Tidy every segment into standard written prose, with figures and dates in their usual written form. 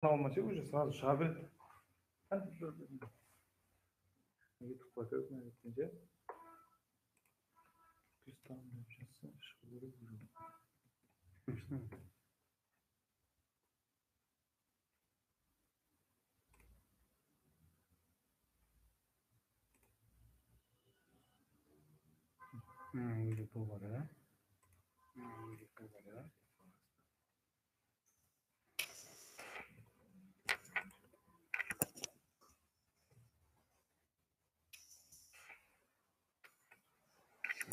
алмаса уже сразу шыға береді. Кетіп қалады өкінішке. Плюстан деп жазса шығу керек уже. Уже бұл бар, да?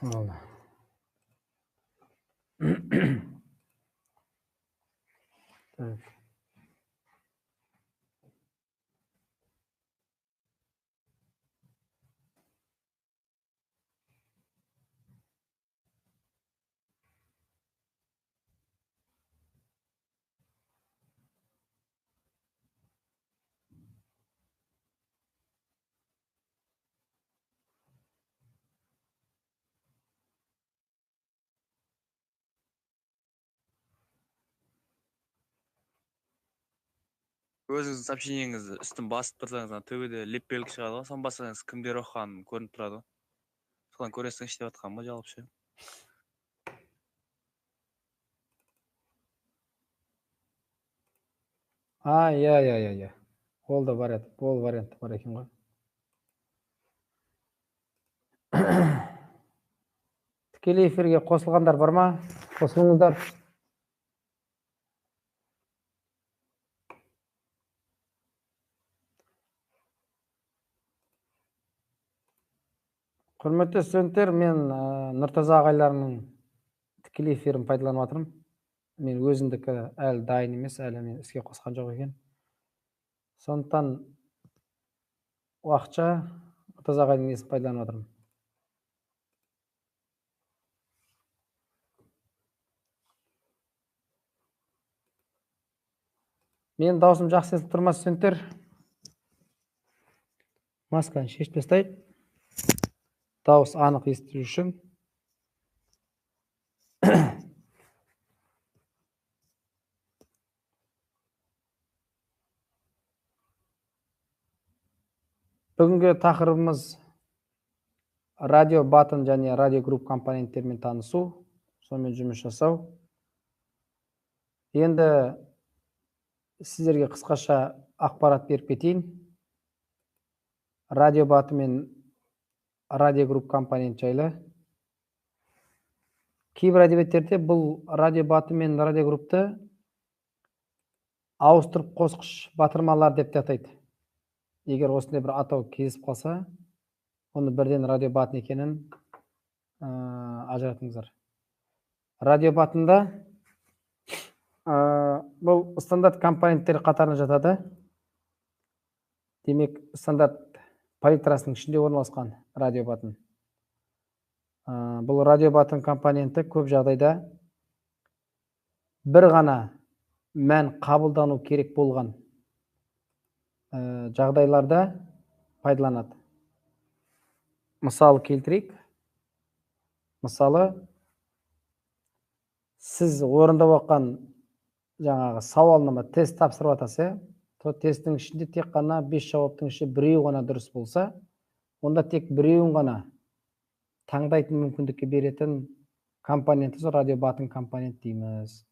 Oldu. Evet. Өзіңіздің сообщениеңізді үстін басып тұрсаңыз, төбеде леппелік шығады ғой, соны бассаңыз кімдер оқығаны көрініп тұрады ғой. Содан көресің іште жатқан ба жалпы ше. Иә. Ол да бар еді. Ол вариант бар екен ғой. Тікелей эфирге қосылғандар бар ма? Қосылыңыздар. Құрметті студенттер, мен Нұртаза ағайларының тікелей эфирін пайдаланып жатырмын. Мен өзімдікі әлі дайын емес, әлі мен іске қосқан жоқ екен. Сондықтан уақытша Нұртаза ағайдың несін пайдаланып жатырмын. Мен даусым жақсы естіліп тұр ма, студенттер? Масканы шешіп тастайық. Дауыс анық естілу үшін. Бүгінгі тақырыбымыз радио баттон және радио групп компоненттермен танысу, сонымен жұмыс жасау. Енді сіздерге қысқаша ақпарат беріп кетейін. Радио баты мен радио групп компонент жайлы. Кейбір әдебиеттерде бұл радио баты мен радио группты ауыстырып қосқыш батырмалар деп те атайды. Егер осындай бір атау кезіп қалса, оны бірден радио батын екенін ажыратыңыздар. Радио батында бұл стандарт компоненттер қатарына жатады. Демек, стандарт палитрасының ішінде орналасқан радио батын. Бұл радио батын компоненті көп жағдайда бір ғана мән қабылдану керек болған жағдайларда пайдаланады. Мысал келтірейік. Мысалы, сіз орындап оққан жаңағы сауалнама тест тапсырып жатасыз, тесттің ішінде тек қана 5 жауаптың ішінде біреу ғана дұрыс болса, онда тек біреуін ғана таңдайтын мүмкіндікке беретін компоненті сол радио батын компонент дейміз.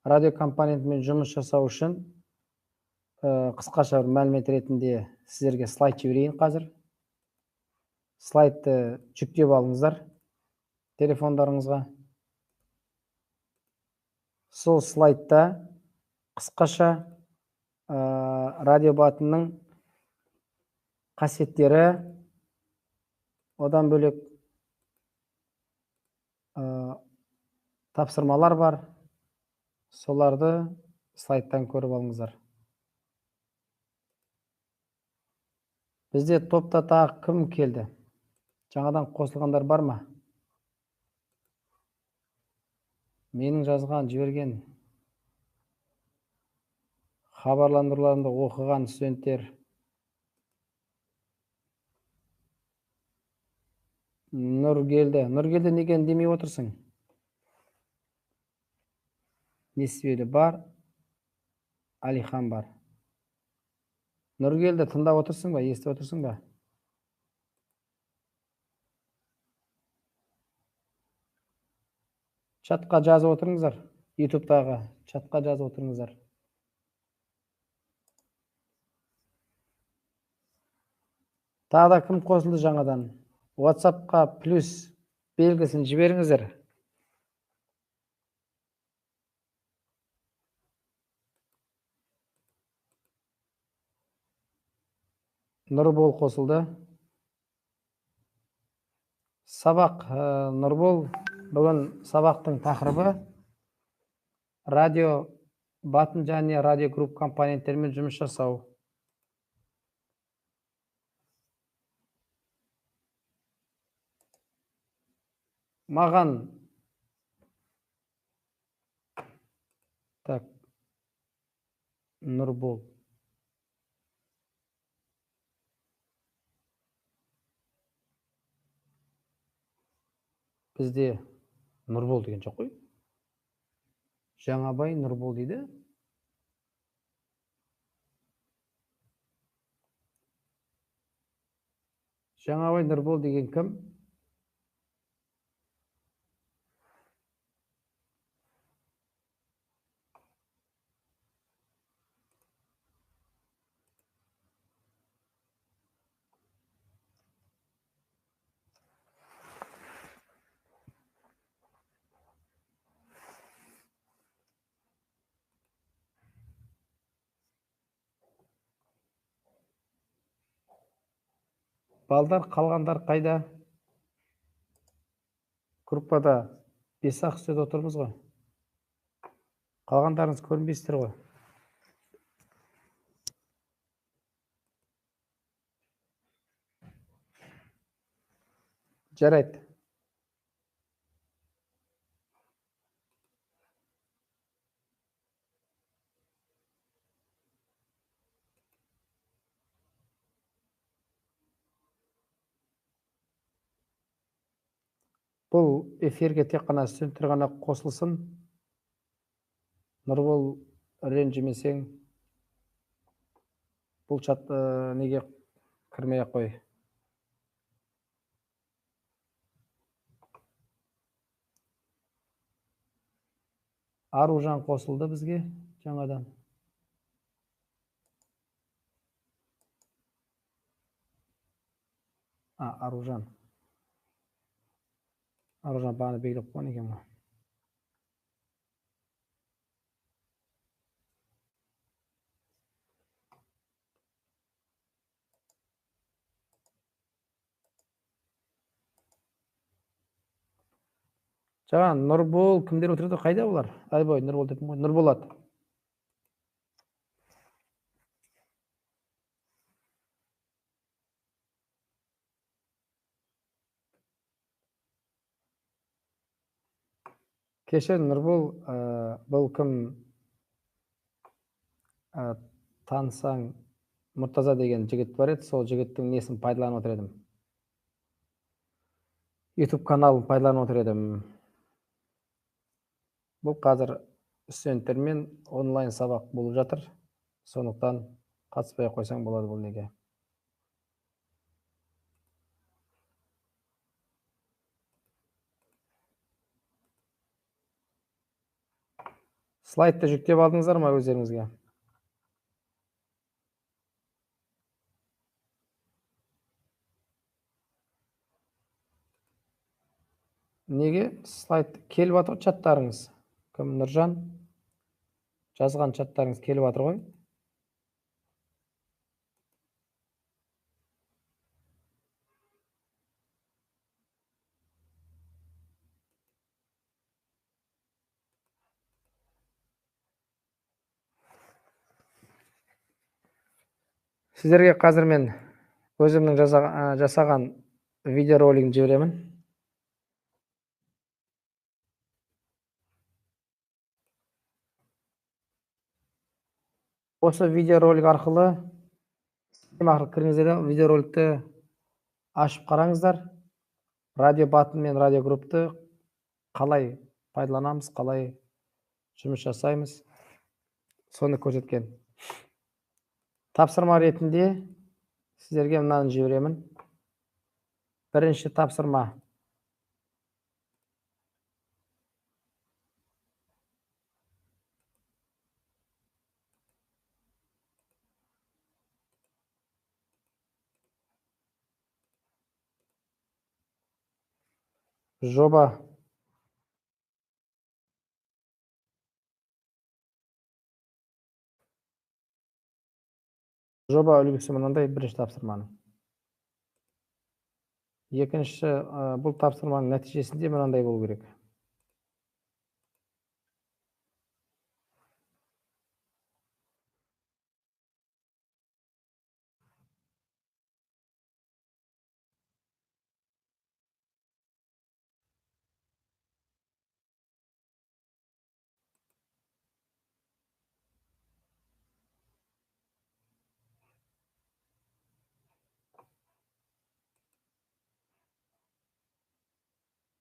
Радио компонентімен жұмыс жасау үшін қысқаша бір мәлімет ретінде сіздерге слайд жіберейін қазір. Слайдты жүктеп алыңыздар телефондарыңызға. Сол слайдта қысқаша радио батының қасиеттері, одан бөлек тапсырмалар бар. Соларды слайдтан көріп алыңыздар. Бізде топта тағы кім келді? Жаңадан қосылғандар бар ма? Менің жазған, жіберген хабарландыруларымды оқыған студенттер. Нұргелді. Нұргелді неге демей отырсың? Несібелі бар. Алихан бар. Нұргелді, тыңдап отырсың ба, естіп отырсың ба? Чатқа жазып отырыңыздар. ютубтағы чатқа жазып отырыңыздар. Тағы да кім қосылды жаңадан? WhatsApp-қа плюс белгісін жіберіңіздер. Нұрбол қосылды. Сабақ, Нұрбол, бүгін сабақтың тақырыбы радио батын және радио групп компоненттермен жұмыс жасау. Маған так Нұрбол бізде Нұрбол деген жоқ қой. Жаңабай Нұрбол дейді. Жаңабай Нұрбол деген кім? Балдар, қалғандар қайда? Группада 5-ақ студент отырмыз ғой. Қалғандарыңыз көрінбейсіздер ғой. Жарайды. Бұл эфирге тек қана студенттер ғана қосылсын. Нұрбол, ренжімесең, бұл чат неге кірмей ақ қой. Аружан қосылды бізге жаңадан. Аружан. Аружан бағана белгілеп қойған екен ғой. Жаңа Нұрбол кімдер отырды? Қайда олар? Айбой, Нұрбол дедім ғой. Нұрболат. Кеше Нұрбол, бұл кім танысаң, Мұртаза деген жігіт бар еді, сол жігіттің несін пайдаланып отыр едім. YouTube каналын пайдаланып отыр едім. Бұл қазір студенттермен онлайн сабақ болып жатыр. Сондықтан қатыспай қойсаң болады бұл неге. Слайдты жүктеп алдыңыздар ма өздеріңізге? Неге слайд келіп жатыр чаттарыңыз? Кім Нұржан? Жазған чаттарыңыз келіп жатыр ғой? Сіздерге қазір мен өзімнің жасаған видеоролигін жіберемін. Осы видеоролик арқылы кіріңіздер, видеороликті ашып қараңыздар. Радио батын мен радио группты қалай пайдаланамыз, қалай жұмыс жасаймыз. соны көрсеткен. Тапсырма ретінде сіздерге мынаны жіберемін. Бірінші тапсырма. Жоба. Жоба үлгісі мынандай бірінші тапсырманың. Екінші, бұл тапсырманың нәтижесінде мынандай болу керек.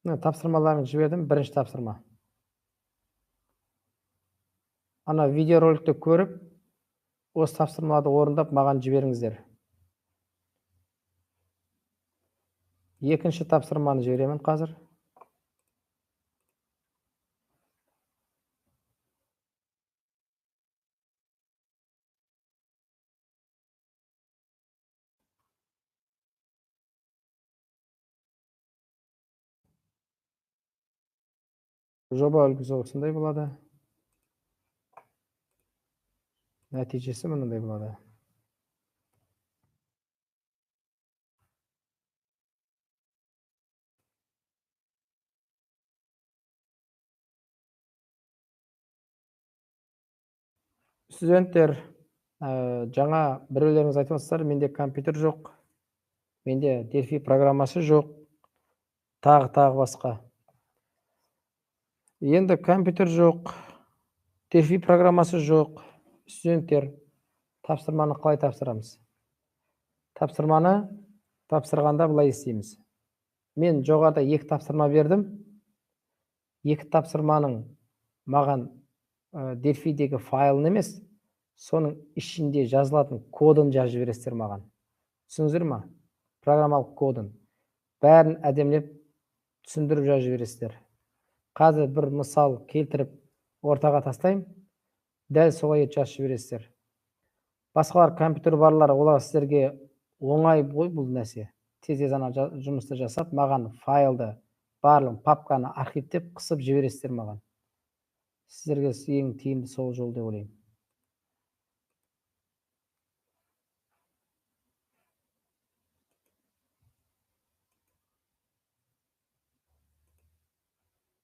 Тапсырмаларын жібердім. Бірінші тапсырма. Ана видеороликті көріп, осы тапсырмаларды орындап маған жіберіңіздер. Екінші тапсырманы жіберемін қазір. Жоба үлгісі осындай болады. Нәтижесі мынандай болады. Студенттер, жаңа біреулеріңіз айтып отырсыздар, менде компьютер жоқ, менде Delphi программасы жоқ, тағы басқа. Енді компьютер жоқ, Delphi программасы жоқ. Студенттер, тапсырманы қалай тапсырамыз? Тапсырманы тапсырғанда былай істейміз. Мен жоғарыда 2 тапсырма бердім. 2 тапсырманың маған Delphi-дегі файлын емес, соның ішінде жазылатын кодын жазып жібересіздер маған. Түсіндіңіздер ме? Программалық кодын. Бәрін әдемілеп түсіндіріп жазып жібересіздер. Қазір бір мысал келтіріп ортаға тастайым. Дәл солай жазып жібересіздер. Басқалар компьютер барлар, олар сіздерге оңай бұл нәрсе. Тез ана жұмысты жасап, маған файлды, барлық папканы архивтеп қысып жібересіздер маған. Сіздерге ең тиімді сол жол деп ойлаймын.